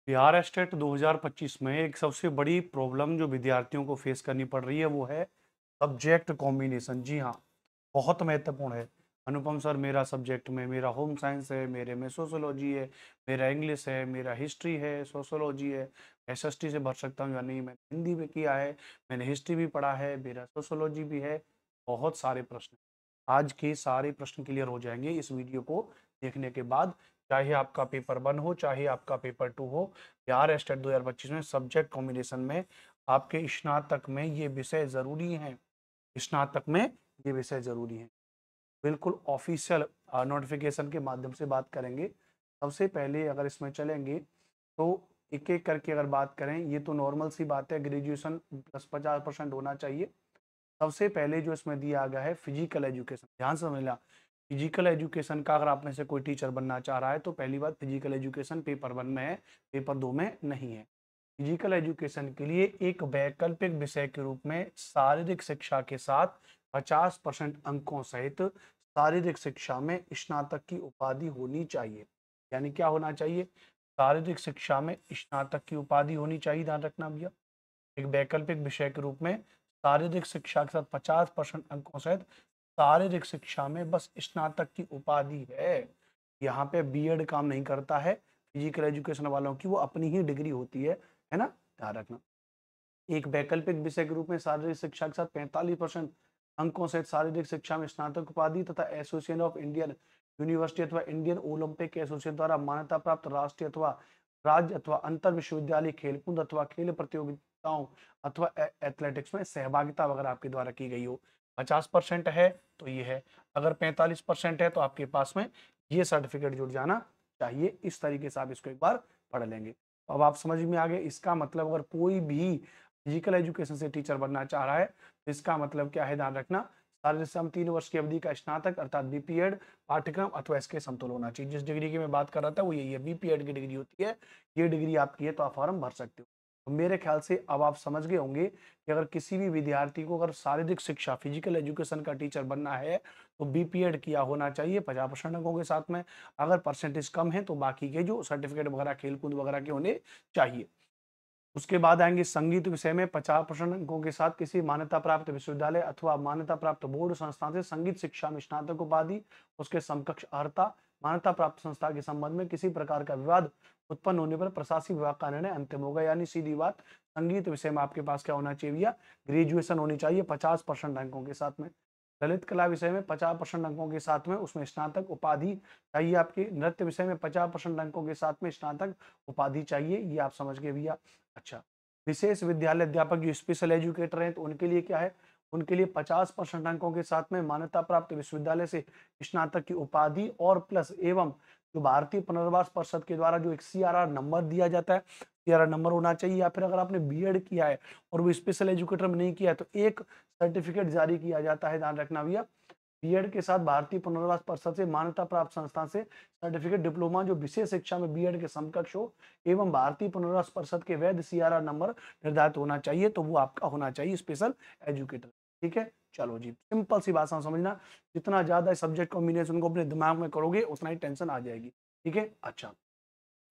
Bihar state 2025 में एक सबसे बड़ी प्रॉब्लम जो विद्यार्थियों को फेस करनी पड़ रही है वो है सब्जेक्ट कॉम्बिनेशन। जी हाँ, बहुत महत्वपूर्ण है। अनुपम सर, मेरा सब्जेक्ट में मेरा होम साइंस है, मेरे में सोशोलॉजी है, मेरा इंग्लिश है, मेरा हिस्ट्री है, सोशोलॉजी है। एसएसटी से भर सकता हूँ या नहीं? मैंने हिंदी में किया है, मैंने हिस्ट्री भी पढ़ा है, मेरा सोशोलॉजी भी है। बहुत सारे प्रश्न, आज के सारे प्रश्न क्लियर हो जाएंगे इस वीडियो को देखने के बाद। चाहे आपका पेपर 1 हो, चाहे आपका पेपर 2 हो, बिहार स्टेट 2025 में सब्जेक्ट कॉम्बिनेशन में आपके स्नातक में ये विषय जरूरी है। स्नातक में ये विषय जरूरी है। बिल्कुल ऑफिशियल नोटिफिकेशन के माध्यम से बात करेंगे। सबसे पहले अगर इसमें चलेंगे तो एक एक करके अगर बात करें, ये तो नॉर्मल सी बात है, ग्रेजुएशन प्लस 50% होना चाहिए। सबसे पहले जो इसमें दिया गया है फिजिकल एजुकेशन, ध्यान से समझना। फिजिकल एजुकेशन का अगर आप में से कोई टीचर बनना चाह रहा है तो पहली बात, फिजिकल एजुकेशन पेपर 1 में है, पेपर 2 में नहीं है। फिजिकल एजुकेशन के लिए एक वैकल्पिक विषय के रूप में शारीरिक शिक्षा के साथ 50% अंकों सहित शारीरिक शिक्षा में स्नातक की उपाधि होनी चाहिए। यानी क्या होना चाहिए? शारीरिक शिक्षा में स्नातक की उपाधि होनी चाहिए, ध्यान रखना भैया। एक वैकल्पिक विषय के रूप में शारीरिक शिक्षा के साथ 50% अंकों सहित शारीरिक शिक्षा में बस स्नातक की उपाधि है। यहाँ पे बीएड काम नहीं करता है। फिजिकल एजुकेशन वालों की वो अपनी ही डिग्री होती है ना, ध्यान रखना। एक वैकल्पिक विषय के रूप में शारीरिक शिक्षा के साथ 45% अंकों सहित शारीरिक शिक्षा में स्नातक उपाधि तथा एसोसिएशन ऑफ इंडियन यूनिवर्सिटी अथवा इंडियन ओलंपिक एसोसिएशन द्वारा मान्यता प्राप्त राष्ट्रीय अथवा राज्य अथवा अंतर विश्वविद्यालय खेलकूद अथवा खेल प्रतियोगिताओं अथवा एथलेटिक्स में सहभागिता वगैरह आपके द्वारा की गई हो। 50% है तो ये है, अगर 45% है तो आपके पास में ये सर्टिफिकेट जुड़ जाना चाहिए। इस तरीके से आप इसको एक बार पढ़ लेंगे। तो अब आप समझ में आ गए। इसका मतलब अगर कोई भी फिजिकल एजुकेशन से टीचर बनना चाह रहा है तो इसका मतलब क्या है, ध्यान रखना। शारीरिक श्रम 3 वर्ष की अवधि का स्नातक अर्थात बीपीएड पाठ्यक्रम अथवा इसके समतुल होना चाहिए। जिस डिग्री की मैं बात कर रहा था वो यही है, बीपीएड की डिग्री होती है। ये डिग्री आपकी है तो आप फॉर्म भर सकते हो। तो मेरे ख्याल से अब आप समझ गए होंगे कि अगर किसी भी विद्यार्थी को अगर शारीरिक शिक्षा फिजिकल एजुकेशन का टीचर बनना है तो बीपीएड किया होना चाहिए 50% अंकों के साथ में। अगर परसेंटेज कम है तो बाकी के जो सर्टिफिकेट वगैरह खेलकूद वगैरह के होने चाहिए। उसके बाद आएंगे संगीत विषय में 50% अंकों के साथ किसी मान्यता प्राप्त विश्वविद्यालय अथवा मान्यता प्राप्त बोर्ड संस्थान से संगीत शिक्षा में स्नातक उपाधि, उसके समकक्ष अर्हता। मान्यता प्राप्त संस्था के संबंध में किसी प्रकार का विवाद उत्पन्न होने पर प्रशासनिक विभाग का निर्णय अंतिम होगा। यानी सीधी बात, संगीत विषय में आपके पास क्या होना चाहिए भैया? ग्रेजुएशन होनी चाहिए 50% अंकों के साथ में। ललित कला विषय में 50% अंकों के साथ में उसमें स्नातक उपाधि चाहिए आपके। नृत्य विषय में 50% अंकों के साथ में स्नातक उपाधि चाहिए, ये आप समझ गए भैया। अच्छा, विशेष विद्यालय अध्यापक जो स्पेशल एजुकेटर हैं तो उनके लिए क्या है? उनके लिए 50% अंकों के साथ में मान्यता प्राप्त विश्वविद्यालय से स्नातक की उपाधि और प्लस एवं जो भारतीय पुनर्वास परिषद के द्वारा जो एक सीआरआर नंबर दिया जाता है, सीआरआर नंबर होना चाहिए। या फिर अगर आपने बीएड किया है और वो स्पेशल एजुकेटर में नहीं किया है तो एक सर्टिफिकेट जारी किया जाता है, ध्यान रखना भैया। बीएड के साथ भारतीय पुनर्वास परिषद से मान्यता प्राप्त संस्थान से सर्टिफिकेट डिप्लोमा जो विशेष शिक्षा में बीएड के समकक्ष हो एवं भारतीय पुनर्वास परिषद के वैध सीआरआर नंबर निर्धारित होना चाहिए, तो वो आपका होना चाहिए स्पेशल एजुकेटर। ठीक है, चलो जी, सिंपल सी बात समझना। जितना ज्यादा सब्जेक्ट कॉम्बिनेशन को अपने दिमाग में करोगे उतना ही टेंशन आ जाएगी। ठीक है, अच्छा,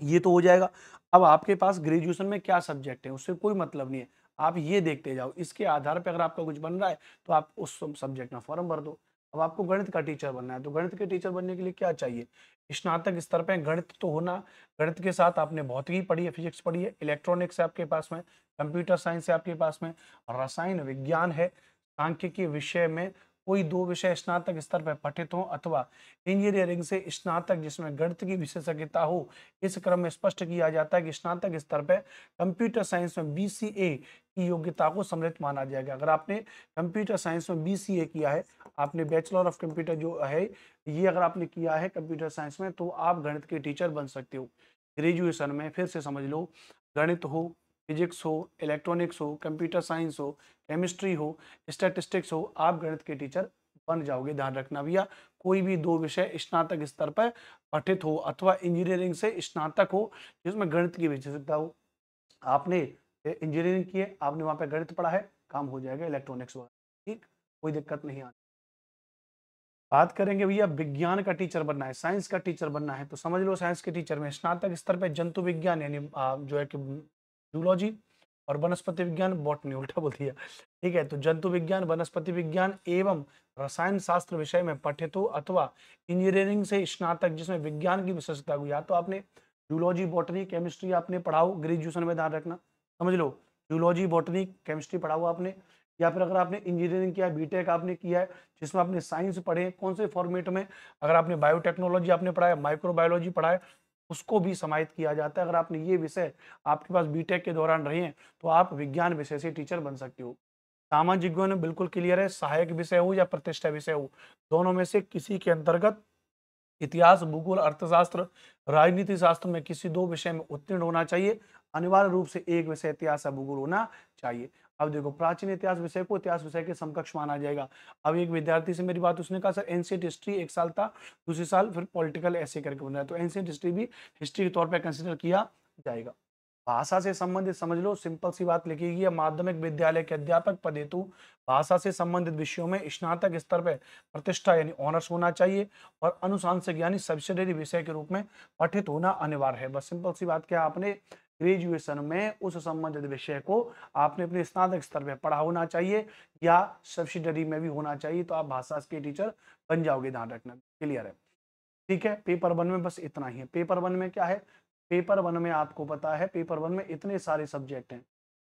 ये तो हो जाएगा। अब आपके पास ग्रेजुएशन में क्या सब्जेक्ट है उससे कोई मतलब नहीं है, आप ये देखते जाओ। इसके आधार पर अगर आपका कुछ बन रहा है तो आप उस सब्जेक्ट में फॉर्म भर दो। अब आपको गणित का टीचर बनना है तो गणित के टीचर बनने के लिए क्या चाहिए? स्नातक स्तर पे गणित तो होना। गणित के साथ आपने भौतिकी पढ़ी है, फिजिक्स पढ़ी है, इलेक्ट्रॉनिक्स है आपके पास में, कंप्यूटर साइंस है आपके पास में, रसायन विज्ञान है, सांख्यिकी विषय में कोई 2 विषय स्नातक स्तर पर पठित हो अथवा इंजीनियरिंग से स्नातक जिसमें गणित की विशेषज्ञता हो। इस क्रम में स्पष्ट किया जाता है कि स्नातक स्तर पर कंप्यूटर साइंस में बीसीए की योग्यता को सम्मिलित माना जाएगा। अगर आपने कंप्यूटर साइंस में बीसीए किया है, आपने बैचलर ऑफ कंप्यूटर जो है ये अगर आपने किया है कंप्यूटर साइंस में, तो आप गणित के टीचर बन सकते हो। ग्रेजुएशन में फिर से समझ लो, गणित हो, फिजिक्स हो, इलेक्ट्रॉनिक्स हो, कंप्यूटर साइंस हो, केमिस्ट्री हो, स्टैटिस्टिक्स हो, आप गणित के टीचर बन जाओगे। ध्यान रखना भैया, कोई भी 2 विषय स्नातक स्तर पर पठित हो अथवा इंजीनियरिंग से स्नातक हो जिसमें गणित की विशेषज्ञता हो। आपने इंजीनियरिंग की है, आपने वहां पे गणित पढ़ा है, काम हो जाएगा इलेक्ट्रॉनिक्स वगैरह। ठीक, कोई दिक्कत नहीं आती। बात करेंगे भैया विज्ञान का टीचर बनना है, साइंस का टीचर बनना है, तो समझ लो साइंस के टीचर में स्नातक स्तर पे जंतु विज्ञान यानी जो है कि जूलॉजी और वनस्पति विज्ञान, बॉटनी उल्टा बोल दिया, ठीक है। तो जंतु विज्ञान, वनस्पति विज्ञान एवं रसायन शास्त्र विषय में पठित हो अथवा इंजीनियरिंग से स्नातक जिसमें विज्ञान की विशेषता हुई, या तो आपने जूलॉजी, बॉटनी, केमिस्ट्री आपने पढ़ाओ ग्रेजुएशन में, ध्यान रखना, समझ लो जूलॉजी, बॉटनी, केमिस्ट्री पढ़ाओ आपने, या फिर अगर आपने इंजीनियरिंग किया है, बीटेक आपने किया है जिसमें आपने साइंस पढ़े, कौन से फॉर्मेट में, अगर आपने बायोटेक्नोलॉजी आपने पढ़ा है, माइक्रोबायोलॉजी पढ़ा है, उसको भी समाहित किया जाता है। अगर आपने ये विषय आपके पास बीटेक के दौरान रहे हैं तो आप विज्ञान विषय से टीचर बन सकते हो। सामाजिक विज्ञान में बिल्कुल क्लियर है, सहायक विषय हो या प्रतिष्ठा विषय हो, दोनों में से किसी के अंतर्गत इतिहास, भूगोल, अर्थशास्त्र, राजनीति शास्त्र में किसी दो विषय में उत्तीर्ण होना चाहिए। अनिवार्य रूप से एक विषय इतिहास या भूगोल होना चाहिए। अब देखो प्राचीन इतिहास विषय को इतिहास विषय के समकक्ष माना जाएगा। अब एक विद्यार्थी से मेरी बात, उसने कहा सर एंशिएंट हिस्ट्री एक साल था, दूसरे साल फिर पॉलिटिकल ऐसे करके बन रहा है, तो एंशिएंट हिस्ट्री भी हिस्ट्री के तौर पर कंसिडर किया जाएगा। भाषा से संबंधित समझ लो, सिंपल सी बात लिखी गई है, माध्यमिक विद्यालय के अध्यापक पद हेतु भाषा से संबंधित विषयों में स्नातक स्तर पर प्रतिष्ठा यानी ऑनर्स होना चाहिए और अनुशांसिक यानी सब्सिडरी विषय के रूप में पठित होना अनिवार्य है। बस सिंपल सी बात क्या, आपने ग्रेजुएशन में उस संबंधित विषय को आपने अपने स्नातक स्तर पर पढ़ा होना चाहिए या सब्सिडरी में भी होना चाहिए, तो आप भाषा के टीचर बन जाओगे, ध्यान रखना, क्लियर है, ठीक है। पेपर 1 में बस इतना ही है। पेपर 1 में क्या है, पेपर 1 में आपको पता है पेपर 1 में इतने सारे सब्जेक्ट हैं।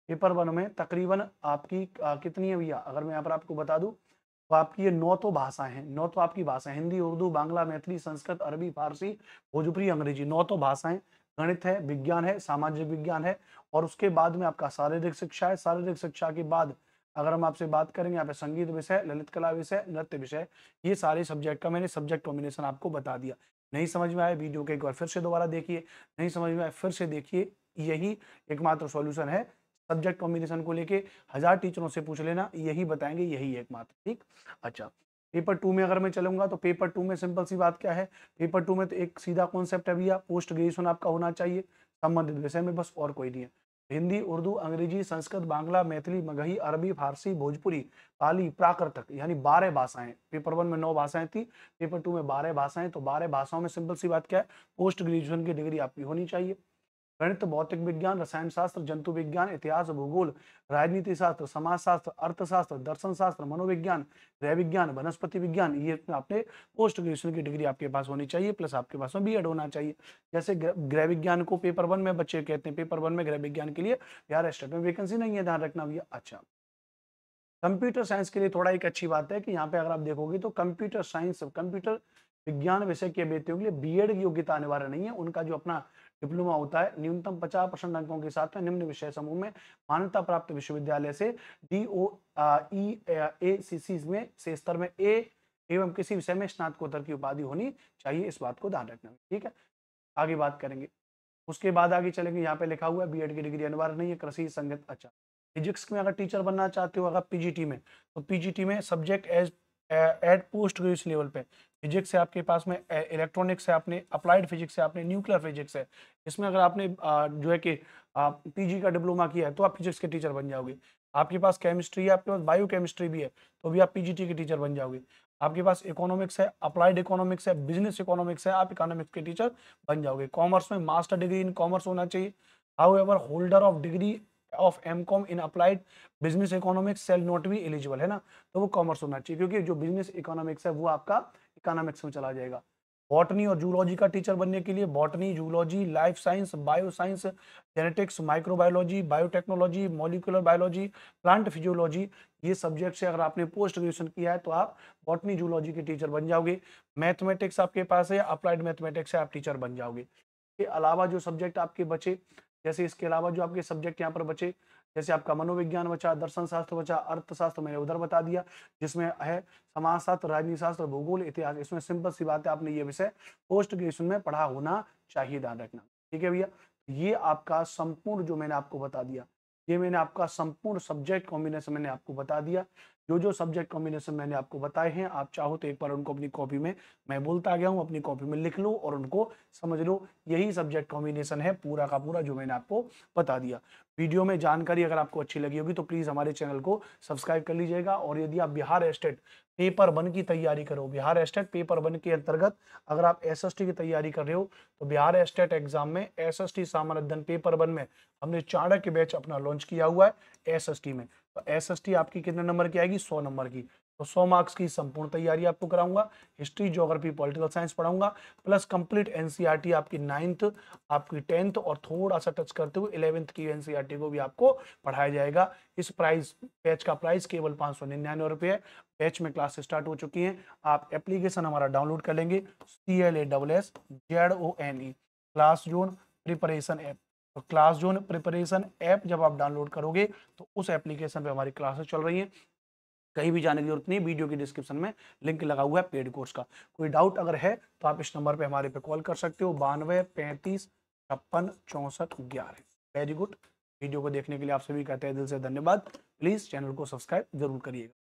पेपर 1 में तकरीबन आपकी कितनी है भैया, अगर मैं यहाँ पर आपको बता दूं तो आपकी ये 9 तो भाषाएं हैं, 9 तो आपकी भाषाएं, हिंदी, उर्दू, बांग्ला, मैथिली, संस्कृत, अरबी, फारसी, भोजपुरी, अंग्रेजी, 9 तो भाषाएं, गणित है, विज्ञान है, सामाजिक विज्ञान है, और उसके बाद में आपका शारीरिक शिक्षा है। शारीरिक शिक्षा के बाद अगर हम आपसे बात करेंगे यहाँ पे संगीत विषय, ललित कला विषय, नृत्य विषय, ये सारे सब्जेक्ट का मैंने सब्जेक्ट कॉम्बिनेशन आपको बता दिया। नहीं समझ में आया वीडियो को एक बार फिर से दोबारा देखिए, नहीं समझ में आया फिर से देखिए, यही एकमात्र सॉल्यूशन है। सब्जेक्ट कॉम्बिनेशन को लेके 1000 टीचरों से पूछ लेना, यही बताएंगे, यही एकमात्र, ठीक। अच्छा, पेपर 2 में अगर मैं चलूंगा तो पेपर 2 में सिंपल सी बात क्या है, पेपर 2 में तो एक सीधा कॉन्सेप्ट है भैया, पोस्ट ग्रेजुएशन आपका होना चाहिए संबंधित विषय में, बस और कोई नहीं है। हिंदी, उर्दू, अंग्रेजी, संस्कृत, बांग्ला, मैथिली, मगही, अरबी, फारसी, भोजपुरी, पाली, प्राकृतक, यानी 12 भाषाएं। पेपर 1 में 9 भाषाएं थी, पेपर 2 में 12 भाषाएं, तो 12 भाषाओं में सिंपल सी बात क्या है, पोस्ट ग्रेजुएशन की डिग्री आपकी होनी चाहिए। गणित, भौतिक विज्ञान, रसायन शास्त्र, जंतु विज्ञान, इतिहास, भूगोल, राजनीति शास्त्र, समाजशास्त्र, अर्थशास्त्र, दर्शन शास्त्र, मनोविज्ञान, गृह विज्ञान, वनस्पति विज्ञान, ये आपने पोस्ट ग्रेजुएशन की डिग्री आपके पास होनी चाहिए, प्लस आपके पास में बीएड होना चाहिए। जैसे गृह विज्ञान को पेपर 1 में बच्चे कहते हैं, पेपर 1 में गृह विज्ञान के लिए बिहार स्टेट में वैकेंसी नहीं है, ध्यान रखना भैया। अच्छा, कंप्यूटर साइंस के लिए थोड़ा एक अच्छी बात है कि यहाँ पे अगर आप देखोगे तो कंप्यूटर साइंस, कंप्यूटर विज्ञान विषय के अभ्यर्थियों के लिए बीएड की योग्यता अनिवार्य नहीं है। उनका जो अपना डिप्लोमा होता है न्यूनतम 50% अंकों के साथ में निम्न विषय समूह में मान्यता प्राप्त विश्वविद्यालय से DOE-ACC में से स्तर में ए एवं किसी विषय में स्नातकोत्तर की उपाधि होनी चाहिए, इस बात को ध्यान रखना, ठीक है। आगे बात करेंगे, उसके बाद आगे चलेंगे, यहाँ पे लिखा हुआ है बीएड की डिग्री अनिवार्य नहीं है, कृषि संगत। अच्छा, फिजिक्स में अगर टीचर बनना चाहते हो अगर पीजीटी में, तो पीजीटी में subject as at post graduation level पे फिजिक्स है आपके पास में, इलेक्ट्रॉनिक्स है, आपने अप्लाइड फिजिक्स है, आपने न्यूक्लियर फिजिक्स है। इसमें अगर आपने जो है कि पीजी का डिप्लोमा किया है तो आप फिजिक्स के टीचर बन जाओगे। आपके पास केमिस्ट्री है, आपके पास बायो केमिस्ट्री भी है, तो भी आप पीजीटी के टीचर बन जाओगे। आपके पास इकोनॉमिक्स है, अप्लाइड इकोनॉमिक्स है, बिजनेस इकोनॉमिक्स है, आप इकोनॉमिक्स के टीचर बन जाओगे। कॉमर्स में मास्टर डिग्री इन कॉमर्स होना चाहिए। However holder of degree of MCom in applied business economics shall not be eligible, है ना, तो वो कॉमर्स होना चाहिए, क्योंकि जो बिजनेस इकोनॉमिक्स है वो आपका इकोनॉमिक्स में चला जाएगा। बॉटनी और जूलॉजी का टीचर बनने के लिए botany, zoology, life science, bio science, genetics, microbiology, biotechnology, molecular biology, plant physiology, ये सब्जेक्ट से अगर आपने पोस्ट ग्रेजुएशन किया है तो आप बॉटनी, जूलॉजी के टीचर बन जाओगे। मैथमेटिक्स आपके पास है, अप्लाइड मैथमेटिक्स है, आप टीचर बन जाओगे। इसके अलावा जो सब्जेक्ट आपके बचे, जैसे इसके अलावा जो आपके सब्जेक्ट यहाँ पर बचे, जैसे आपका मनोविज्ञान बचा, दर्शन शास्त्र बचा, अर्थशास्त्र मैंने उधर बता दिया, जिसमें है समाजशास्त्र, राजनीति शास्त्र, भूगोल, इतिहास। इसमें सिंपल सी बात है, आपने ये विषय पोस्ट ग्रेजुएशन में पढ़ा होना चाहिए, ध्यान रखना, ठीक है भैया। ये आपका संपूर्ण जो मैंने आपको बता दिया, ये मैंने आपका संपूर्ण सब्जेक्ट कॉम्बिनेशन मैंने आपको बता दिया। जो सब्जेक्ट कॉम्बिनेशन मैंने आपको बताए हैं, आप चाहो तो एक बार उनको अपनी कॉपी में, मैं बोलता गया हूँ, अपनी कॉपी में लिख लो और उनको समझ लो। यही सब्जेक्ट कॉम्बिनेशन है पूरा का पूरा जो मैंने आपको बता दिया। वीडियो में जानकारी अगर आपको अच्छी लगी होगी तो प्लीज़ हमारे चैनल को सब्सक्राइब कर लीजिएगा, और यदि आप बिहार स्टेट पेपर 1 की तैयारी करो। बिहार एस्टेट पेपर 1 के अंतर्गत अगर आप एसएसटी की तैयारी कर रहे हो तो बिहार एस्टेट एग्जाम में एसएसटी सामान्य अध्ययन पेपर 1 में हमने चाणक्य बैच अपना लॉन्च किया हुआ है एसएसटी में। तो एसएसटी आपकी कितने नंबर की आएगी? 100 नंबर की। तो 100 मार्क्स की संपूर्ण तैयारी आपको कराऊंगा। हिस्ट्री, ज्योग्राफी, पॉलिटिकल साइंस पढ़ाऊंगा, प्लस कंप्लीट एनसीईआरटी आपकी 9th, आपकी 10th और थोड़ा सा टच करते हुए 11th की एनसीईआरटी को भी आपको पढ़ाया जाएगा। इस बैच का प्राइस केवल 599 रुपये है। बैच में क्लास स्टार्ट हो चुकी हैं। आप एप्लीकेशन हमारा डाउनलोड कर लेंगे, CLASSZONE class zone preparation app. तो क्लास जोन प्रिपरेशन ऐप जब आप डाउनलोड करोगे तो उस एप्लीकेशन पे हमारी क्लासेस चल रही हैं। कहीं भी जाने की जरूरत नहीं, वीडियो की डिस्क्रिप्शन में लिंक लगा हुआ है पेड कोर्स का। कोई डाउट अगर है तो आप इस नंबर पे हमारे पे कॉल कर सकते हो, 92 35 56 64 11। Very good. वीडियो को देखने के लिए आप सभी का तहे दिल से धन्यवाद। प्लीज चैनल को सब्सक्राइब जरूर करिएगा।